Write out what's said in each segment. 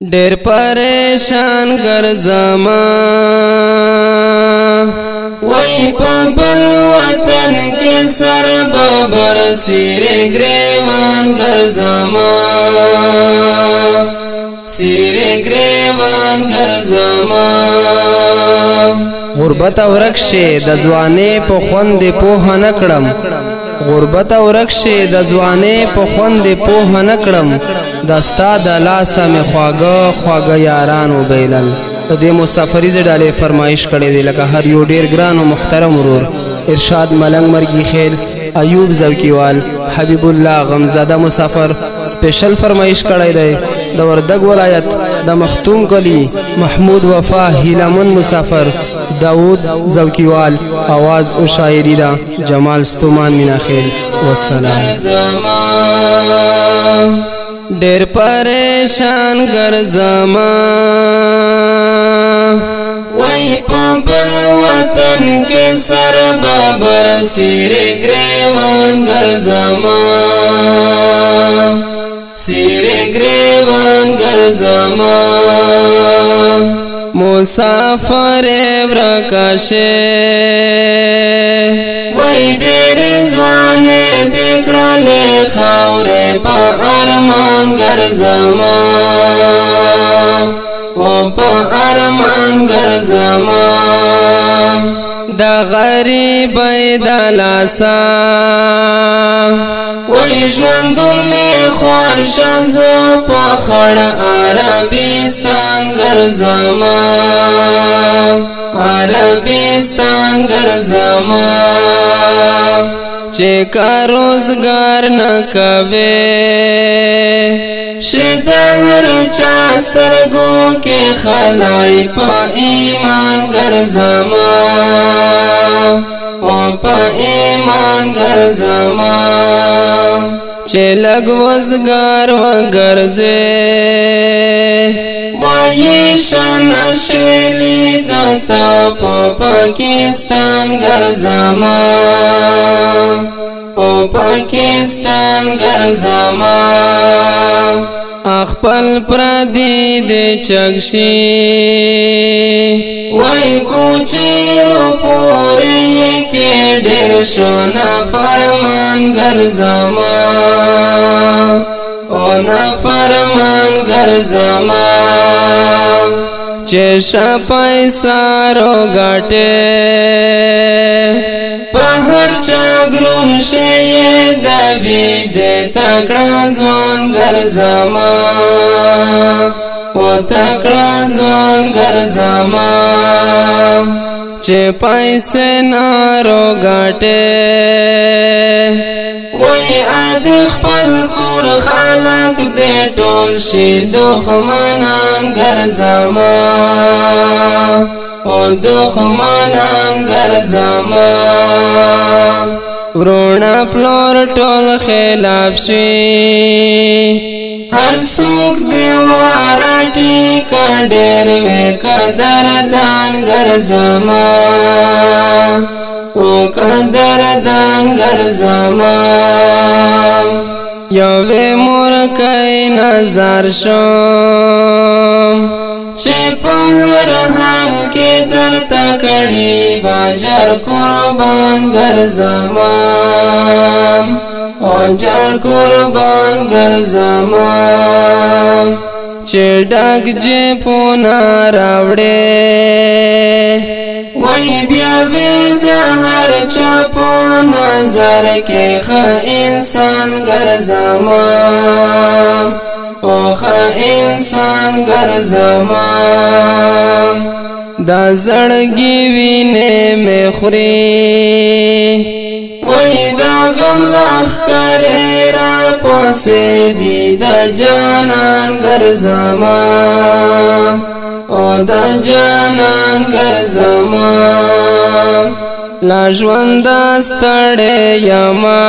ډېر پریشان ګرځما وای په بل وطن کې سر ببر سیر ګریوان ګرځما سیر ګریوان ګرځما غربت ورکشه د ځواني په خوند په هنکړم غربت ورکشه د ځواني په خوند په هنکړم دستا د لاسه می خواګه یاران وبیلل د دې مسافری زړه فرمایش کړي دی لکه هر یو ډیر ګران او محترم ورور ارشاد ملنګ مرګي خیل ایوب زوکیوال حبیب الله غمزاده مسافر سپیشل فرمایش کړي دی د وردګ ولایت د مختوم کلی محمود وفا هیلمن مسافر داود زوکیوال आवाज او شاعری دا جمال ستومان مینا خیل والسلام ډېر پریشان ګرځما وای په بل وطن کې سر ببر سیر ګریوان ګرځما سیر ګریوان ګرځما مسافر ورکشه وای ډېر ځوان دې کړلې خاورې په ارمان ګرځما او په ارمان ګرځما د غریب د لاسا وای ژوندون می خوار شز په خړ عربستان ګرځما عربستان ګرځما چې کاروزګار نه کوي شدهر چاسترګو کې خلای په ایمان ګرځما او په ایمان ګرځما چې لګ وزګار وګرځي وای شان شلی د پاکستان ګرځما او پاکستان ګرځما خپل پردي د چغشي وای کوچیرو پورې کې ډېر شونه فرمان ګرځما او نه فرمان ګرځما چې شپای سارو غټه په هر چا ګرون شي د وی د تکړه ځوان ګرځما او تکړه ځوان ګرځما چې پیسې نارو غټه وای اد خپل کور خلق دې ټول شي دښمنان ګرځما او دښمنان ګرځما ورونه پلور ټول خلاف شي هر څوک دی وارټي کډېر قدردان ګرځما او قدردان ګرځما یوه مور کای نظر شم چې په هر حال کې درته کړي باجر قربان ګرځما او جر قربان ګرځما چې ډاګ جې پونا راوړې وای بیا وې د هر چا په نظر کې ښه انسان ګرځما او ښه انسان ګرځما دا زړګي وینې مې خوري وای دا غم لخرې را پسې دي د جانان ګرځما او د جانان ګرځما لا ژوند ستړی یما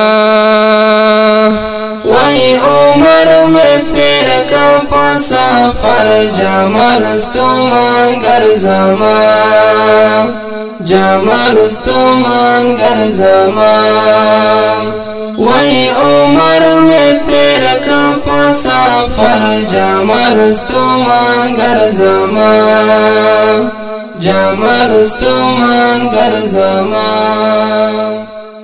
وای عمر میں تیر کا په سفر جمال ستومان ګرځما جمال ستومان ګرځما وای عمر میں تیر کا په سفر جمال ستومان ګرځما جمال ستومان ګرځما